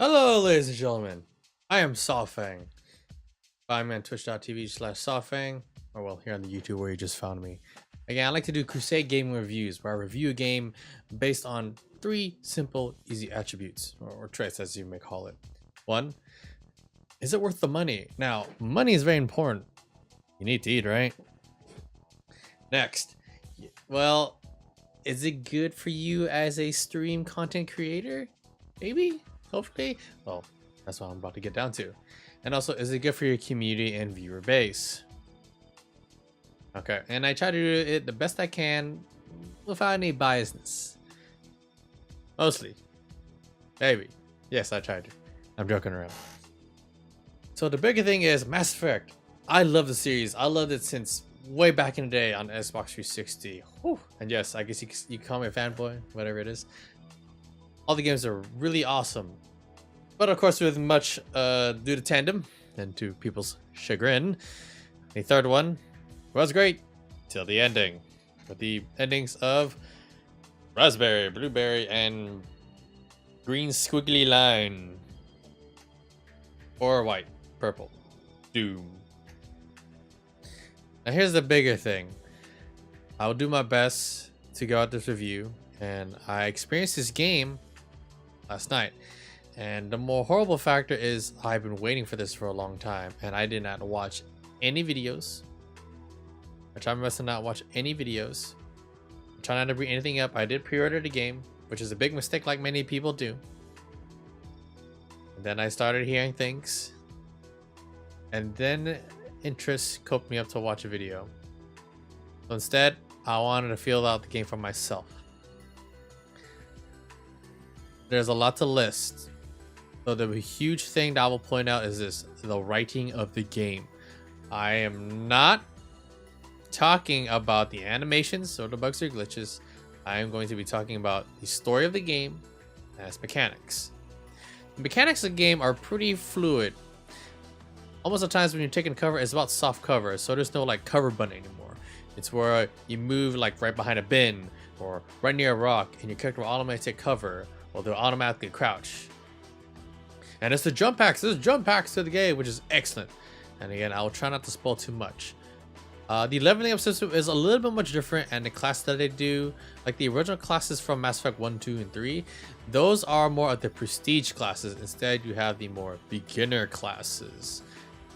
Hello, ladies and gentlemen. I am Sawfang. I'm on twitch.tv/Sawfang, or well, here on the YouTube where you just found me. Again, I like to do Crusade Gaming Reviews, where I review a game based on 3 simple, easy attributes, or traits as you may call it. 1, is it worth the money? Now, money is very important. You need to eat, right? Next, well, is it good for you as a stream content creator? Maybe? Hopefully? Well, that's what I'm about to get down to. And also, is it good for your community and viewer base? Okay, and I try to do it the best I can without any biasness. Mostly. Maybe. Yes, I tried to. I'm joking around. So the bigger thing is Mass Effect. I love the series. I loved it since way back in the day on Xbox 360. Whew. And yes, I guess you can call me a fanboy, whatever it is. All the games are really awesome. But of course, with much due to tandem and to people's chagrin, the third one was great till the ending. With the endings of Raspberry, Blueberry, and Green Squiggly Line. Or white, purple, Doom. Now here's the bigger thing. I'll do my best to go out this review, and I experienced this game last night. And the more horrible factor is I've been waiting for this for a long time, and I did not watch any videos. I tried my best to not watch any videos. I try not to bring anything up. I did pre-order the game, which is a big mistake like many people do. And then I started hearing things, and then interest coped me up to watch a video. So instead, I wanted to feel out the game for myself. There's a lot to list. So the huge thing that I will point out is this: the writing of the game. I am not talking about the animations or the bugs or glitches. I am going to be talking about the story of the game and its mechanics. The mechanics of the game are pretty fluid. Almost at times when you're taking cover, it's about soft cover, so there's no like cover button anymore. It's where you move like right behind a bin or right near a rock, and your character will automatically take cover, or they'll automatically crouch. And it's the jump packs. There's jump packs to the game, which is excellent. And again, I will try not to spoil too much. The leveling up system is a little bit much different, and the class that they do, like the original classes from Mass Effect 1, 2, and 3, those are more of the prestige classes. Instead, you have the more beginner classes.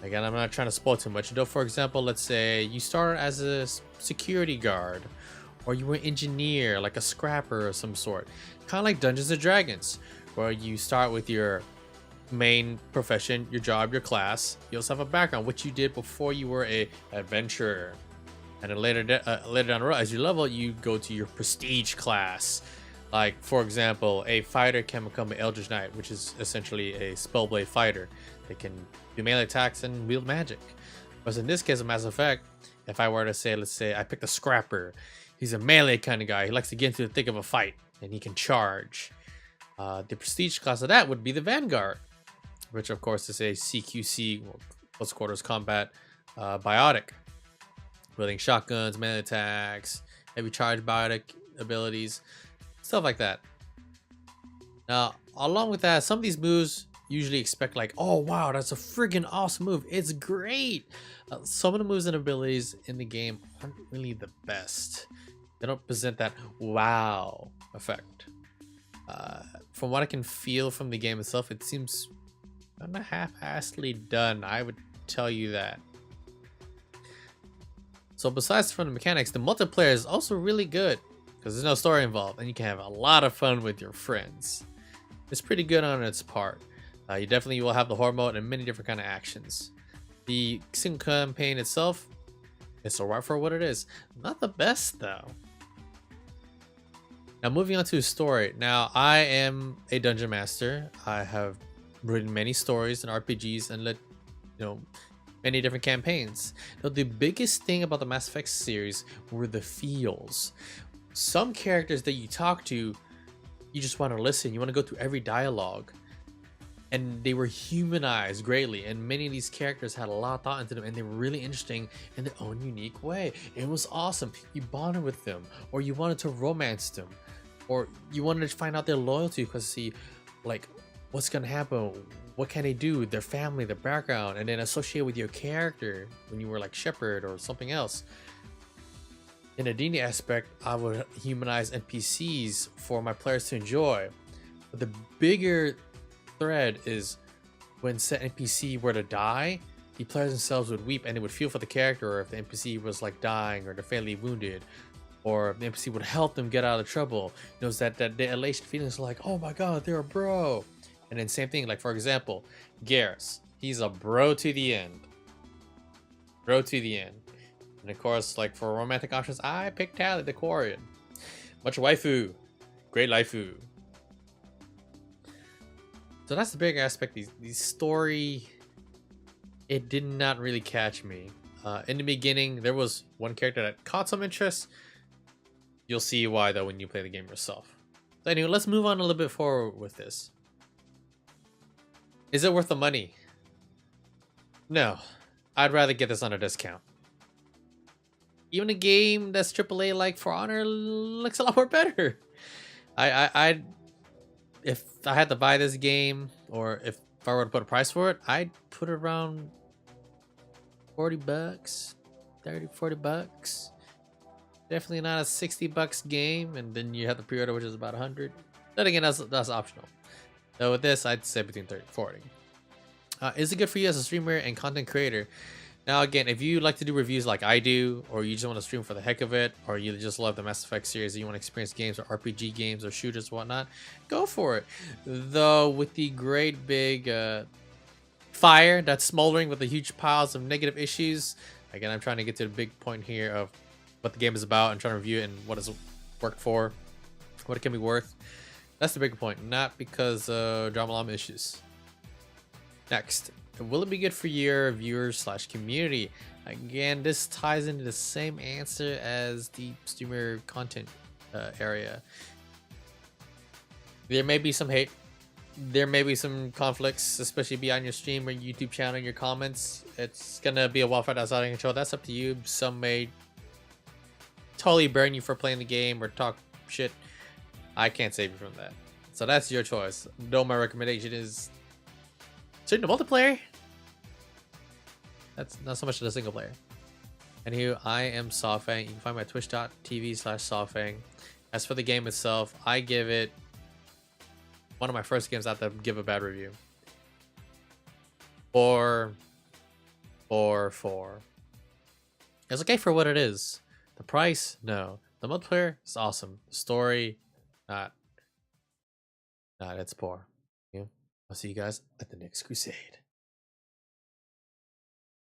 Again, I'm not trying to spoil too much. Though, for example, let's say you started as a security guard, or you were an engineer, like a scrapper of some sort. Kind of like Dungeons and Dragons, where you start with your main profession, your job, your class. You also have a background, what you did before you were a adventurer. And then later down the road, as you level, you go to your prestige class. Like, for example, a fighter can become an Eldritch Knight, which is essentially a spellblade fighter. They can do melee attacks and wield magic. But in this case of Mass Effect, if I were to say, let's say I picked a scrapper. He's a melee kind of guy. He likes to get into the thick of a fight, and he can charge. The prestige class of that would be the Vanguard, which of course is a CQC, close quarters combat biotic, wielding shotguns, melee attacks, heavy charge biotic abilities, stuff like that. Now, along with that, some of these moves usually expect like, oh wow, that's a friggin' awesome move. It's great. Some of the moves and abilities in the game aren't really the best. They don't present that wow effect. From what I can feel from the game itself, it seems kind of half-assedly done. I would tell you that. So besides from the mechanics, the multiplayer is also really good because there's no story involved, and you can have a lot of fun with your friends. It's pretty good on its part. You definitely will have the horde mode and many different kind of actions. The single campaign itself, it's alright for what it is. Not the best though. Now moving on to the story. Now I am a dungeon master. I have written many stories and RPGs and led, many different campaigns. Now the biggest thing about the Mass Effect series were the feels. Some characters that you talk to, you just want to listen. You want to go through every dialogue. And they were humanized greatly, and many of these characters had a lot of thought into them, and they were really interesting in their own unique way. It was awesome. You bonded with them, or you wanted to romance them, or you wanted to find out their loyalty because see, like, what's gonna happen, what can they do, their family, their background, and then associate with your character when you were like Shepherd or something else. In a D&D aspect, I would humanize NPCs for my players to enjoy. But the bigger thread is when said NPC were to die, the players themselves would weep and they would feel for the character, or if the NPC was like dying or they're fatally wounded, or if the NPC would help them get out of trouble. You know, that the elation feelings like, oh my god, they're a bro. And then same thing, like for example, Garrus. He's a bro to the end. Bro to the end. And of course, like for romantic options, I picked Tally, the Quarian. Much waifu. Great waifu. So that's the big aspect. The story, it did not really catch me. In the beginning, there was one character that caught some interest. You'll see why though when you play the game yourself. So anyway, let's move on a little bit forward with this. Is it worth the money? No. I'd rather get this on a discount. Even a game that's AAA like For Honor looks a lot more better. If I had to buy this game, or if I were to put a price for it, I'd put it around 40 bucks, 30, 40 bucks. Definitely not a 60 bucks game, and then you have the pre-order, which is about 100. Then again, that's optional. So with this, I'd say between 30 and 40. Is it good for you as a streamer and content creator? Now again, if you like to do reviews like I do, or you just want to stream for the heck of it, or you just love the Mass Effect series and you want to experience games or RPG games or shooters and whatnot, go for it. Though with the great big fire that's smoldering with the huge piles of negative issues, again, I'm trying to get to the big point here of what the game is about and trying to review it and what it's worked for, what it can be worth. That's the bigger point, not because drama llama issues. Next, will it be good for your viewers / community? Again, this ties into the same answer as the streamer content area. There may be some hate. There may be some conflicts, especially beyond your stream or YouTube channel and your comments. It's gonna be a wildfire outside of control. That's up to you. Some may totally burn you for playing the game or talk shit. I can't save you from that. So that's your choice. Though my recommendation is stream the multiplayer. That's not so much the single player. Anywho, I am Sawfang. You can find me at twitch.tv/Sawfang. As for the game itself, I give it one of my first games out to give a bad review. 4. It's okay for what it is. The price, no. The multiplayer is awesome. The story, not. It's poor. Yeah. I'll see you guys at the next Crusade.